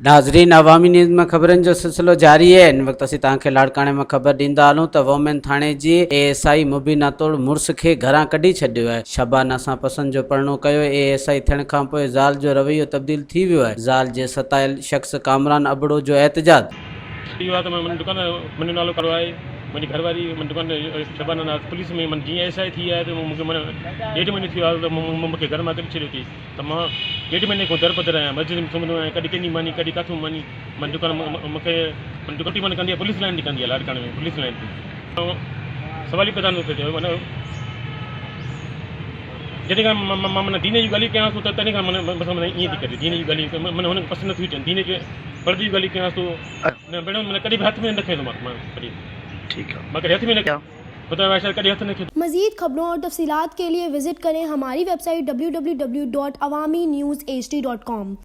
नाज़रीन, अवामी न्यूज़ में खबरन जो सिलसिलो जारी है। इन वक्त असीं तव्हांखे लाड़काणे में खबर ॾींदा हलूं त वोमइन थाणे जी ASI मबीना तोड़ मुड़ुस खे घरां कढी छॾियो आहे। शबाना सां पसंद जो परिणो कयो। ASI थियण खां पोइ ज़ाल जो रवैयो तब्दील थी वियो आहे। ज़ाल जे सतायल शख़्स कामरान अबड़ो जो एहतजाज। मुझे घरवारी मन दुकान शबाना पुलिस में मन जी ASI थी है तो मुझे मन 1.5 महीने थी तो मुझे घर में कढी छॾियो थी तो मां 1.5 महीने को दरबदर आहियां। मस्जिद में सुम्हंदो आहियां, कॾहिं कंहिंजी मानी कॾहिं काथूं मानी। मन दुकान मूंखे मन दुकान मन कंदी आहे पुलिस लाइन कंदी आहे लाड़काणे में पुलिस लाइन ते सवाल ई पैदा न थियो। मन जॾहिं खां मां मन दीन जी ॻाल्हि कयां थो त तॾहिं खां मन बसि मन ईअं थी करे दीन जी ॻाल्हि मन हुनखे पसंदि नथी अचनि। दीन जे पर्दे जी ॻाल्हि कयां थो न भेण मन कॾहिं बि हथ में न रखे थो मां कॾहिं ठीक है, मगर हथ में न क्या पता है शायद कभी हथ नहीं। मज़ीद खबरों और तफसीलात के लिए विजिट करें हमारी वेबसाइट www.awamiNewsHD.com।